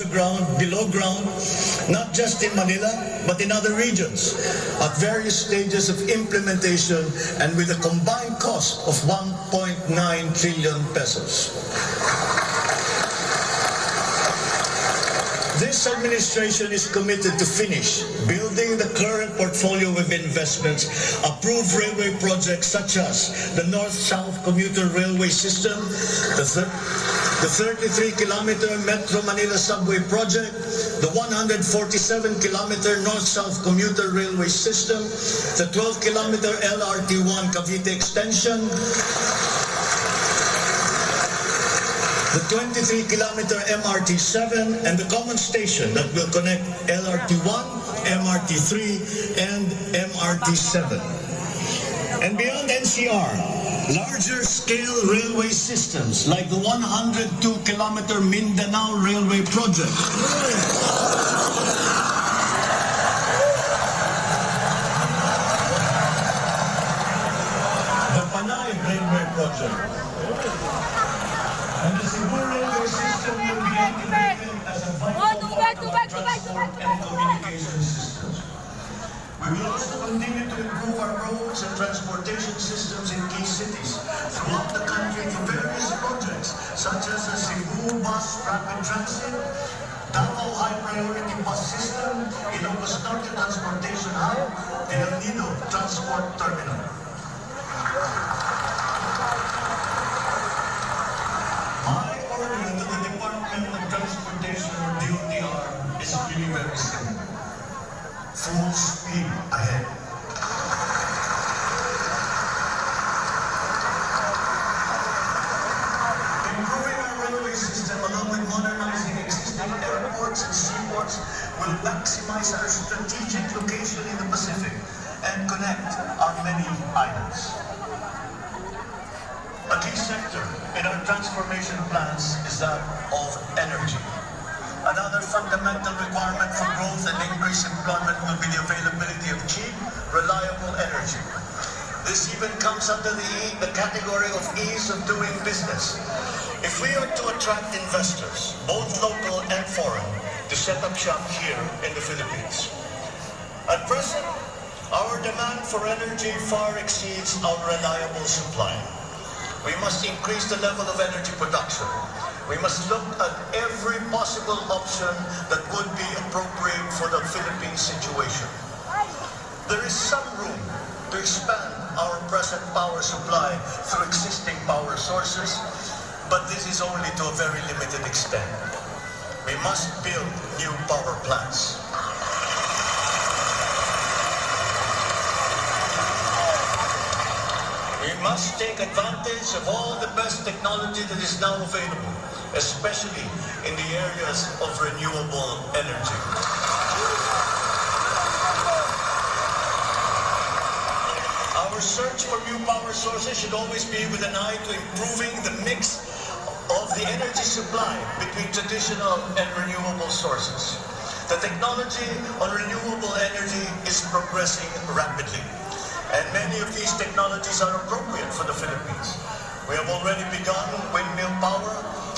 The ground, below ground, not just in Manila, but in other regions, at various stages of implementation and with a combined cost of 1.9 trillion pesos. This administration is committed to finish building the current portfolio of investments, approve railway projects such as the North-South Commuter Railway System, the 33-kilometer Metro Manila Subway Project, the 147-kilometer North-South Commuter Railway System, the 12-kilometer LRT-1 Cavite Extension, the 23-kilometer MRT-7, and the common station that will connect LRT-1, MRT-3, and MRT-7. And beyond NCR, larger scale railway systems like the 102-kilometer Mindanao Railway Project, the Panay Railway Project, and the Cebu Railway System will be integrated as a vital part of our transport and communication systems. We will also continue to improve our roads and transportation systems in key cities throughout the country through various projects such as the Cebu Bus Rapid Transit, Davao High Priority Bus System, Ilocos Norte Transportation Hub, and El Nido Transport Terminal. My order to the Department of Transportation, or DOTR, is really very simple. Full speed ahead. Improving our railway system along with modernizing existing airports and seaports will maximize our strategic location in the Pacific and connect our many islands. A key sector in our transformation plans is that of energy. Another fundamental requirement for growth and increased employment will be the availability of cheap, reliable energy. This even comes under the category of ease of doing business. If we are to attract investors, both local and foreign, to set up shop here in the Philippines. At present, our demand for energy far exceeds our reliable supply. We must increase the level of energy production. We must look at every possible option that would be appropriate for the Philippine situation. There is some room to expand our present power supply through existing power sources, but this is only to a very limited extent. We must build new power plants. We must take advantage of all the best technology that is now available, especially in the areas of renewable energy. Our search for new power sources should always be with an eye to improving the mix of the energy supply between traditional and renewable sources. The technology on renewable energy is progressing rapidly, and many of these technologies are appropriate for the Philippines. We have already begun windmill power.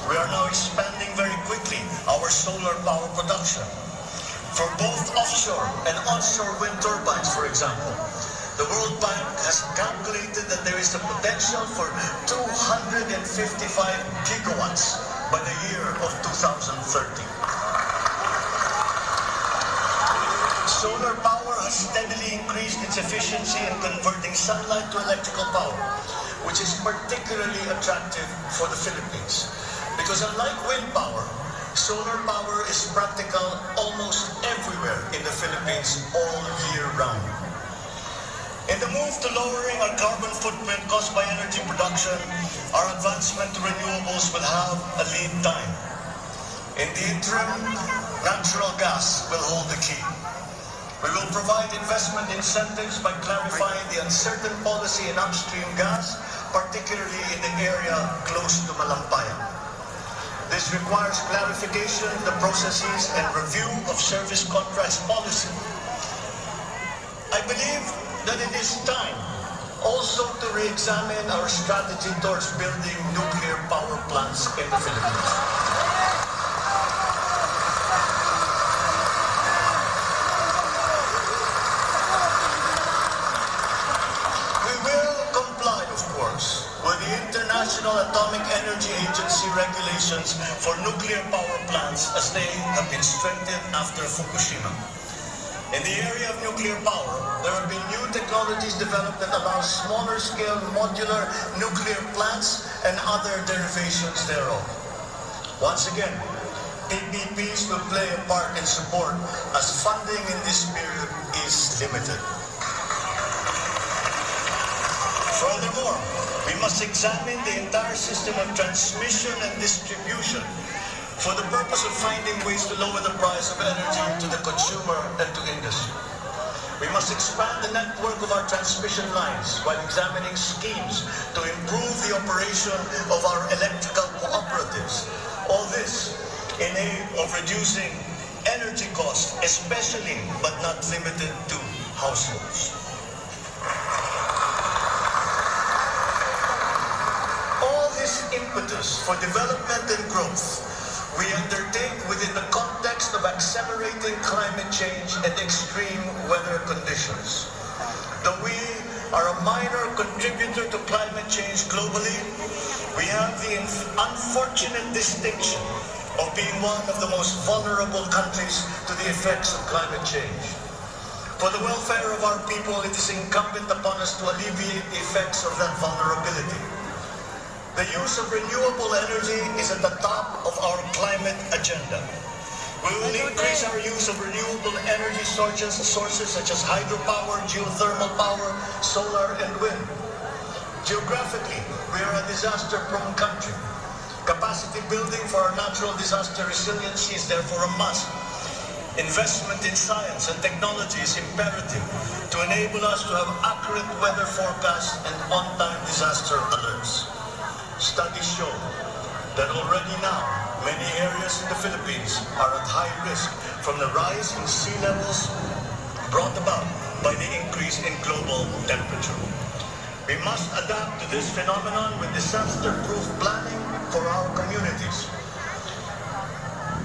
We are now expanding very quickly our solar power production. For both offshore and onshore wind turbines, for example, the World Bank has calculated that there is a potential for 255 gigawatts by the year of 2030. Solar power has steadily increased its efficiency in converting sunlight to electrical power, which is particularly attractive for the Philippines. Because unlike wind power, solar power is practical almost everywhere in the Philippines all year round. In the move to lowering our carbon footprint caused by energy production, our advancement to renewables will have a lead time. In the interim, natural gas will hold the key. We will provide investment incentives by clarifying the uncertain policy in upstream gas, particularly in the area close to Malampayan. This requires clarification of the processes and review of service contracts policy. I believe that it is time also to re-examine our strategy towards building nuclear power plants in the Philippines. Energy Agency regulations for nuclear power plants as they have been strengthened after Fukushima. In the area of nuclear power, there have been new technologies developed that allow smaller scale modular nuclear plants and other derivations thereof. Once again, PPPs will play a part in support as funding in this period is limited. Furthermore, we must examine the entire system of transmission and distribution for the purpose of finding ways to lower the price of energy to the consumer and to industry. We must expand the network of our transmission lines while examining schemes to improve the operation of our electrical cooperatives. All this in aid of reducing energy costs, especially but not limited to households. All this impetus for development and growth we undertake within the context of accelerating climate change and extreme weather conditions. Though we are a minor contributor to climate change globally, we have the unfortunate distinction of being one of the most vulnerable countries to the effects of climate change. For the welfare of our people, it is incumbent upon us to alleviate the effects of that vulnerability. The use of renewable energy is at the top of our climate agenda. We will increase our use of renewable energy sources such as hydropower, geothermal power, solar, and wind. Geographically, we are a disaster-prone country. Capacity building for our natural disaster resiliency is therefore a must. Investment in science and technology is imperative to enable us to have accurate weather forecasts and on-time disaster alerts. Studies show that already now, many areas in the Philippines are at high risk from the rise in sea levels brought about by the increase in global temperature. We must adapt to this phenomenon with disaster-proof planning for our communities.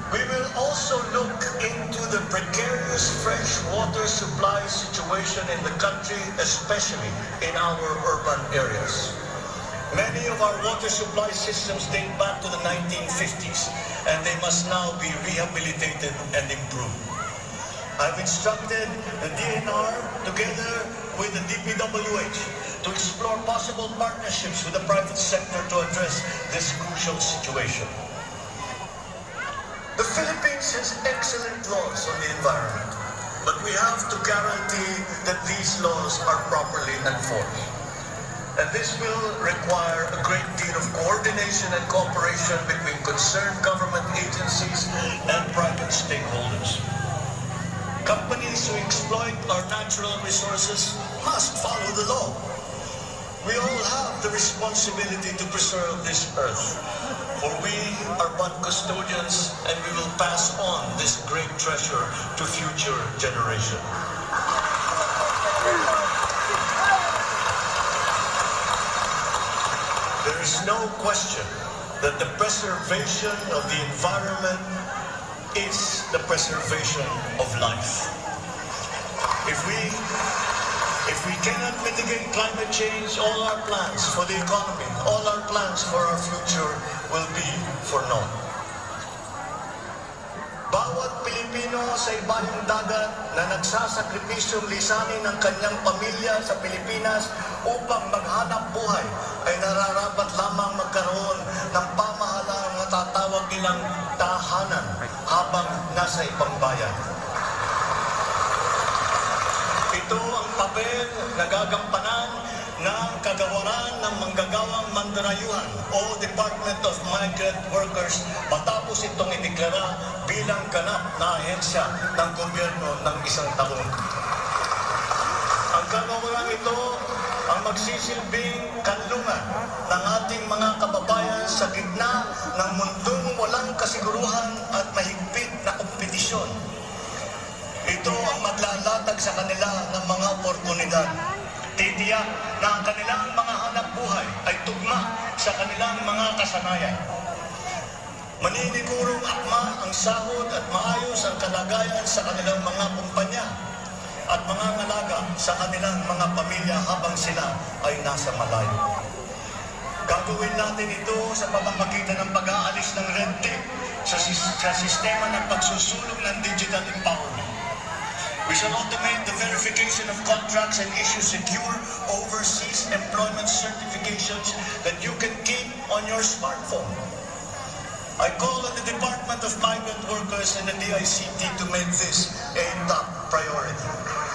We will also look into the precarious fresh water supply situation in the country, especially in our urban areas. Many of our water supply systems date back to the 1950s, and they must now be rehabilitated and improved. I've instructed the DNR, together with the DPWH, to explore possible partnerships with the private sector to address this crucial situation. The Philippines has excellent laws on the environment, but we have to guarantee that these laws are properly enforced. And this will require a great deal of coordination and cooperation between concerned government agencies and private stakeholders. Companies who exploit our natural resources must follow the law. We all have the responsibility to preserve this earth, for we are but custodians and we will pass on this great treasure to future generations. There is no question that the preservation of the environment is the preservation of life. If we cannot mitigate climate change, all our plans for the economy, all our plans for our future will be for naught. Bawat Pilipino sa ibayong dagat na nagsasakripisyong lisanin ng kanyang pamilya sa Pilipinas upang maghanap buhay ay nararapat lamang magkaroon ng pamahalaan na tatawag nilang tahanan habang nasa ibang bayan. Ito ang papel na gagampanan ng kagawaran ng manggagawang mandarayuhan o Department of Migrant Workers matapos itong ideklara bilang ganap na ahensya ng gobyerno ng isang taon. Ang kagawaran ito ang magsisilbing kanlungan ng ating mga kababayan sa gitna ng mundong walang kasiguruhan at mahigpit na kompetisyon. Ito ang maglalatag sa kanila ng mga oportunidad. Titiyak na ang kanilang mga hanap buhay ay tugma sa kanilang mga kasanayan. Maninigurong akma ang sahod at maayos ang kalagayan sa kanilang mga kumpanya at mga ngalaga sa kanilang mga pamilya habang sila ay nasa malayo. Gagawin natin ito sa pamamagitan ng pag-aalis ng red tape sa sistema ng pagsusulong ng digital empowerment. We shall automate the verification of contracts and issue secure overseas employment certifications that you can keep on your smartphone. I call on the Department of Migrant Workers and the DICT to make this a top priority.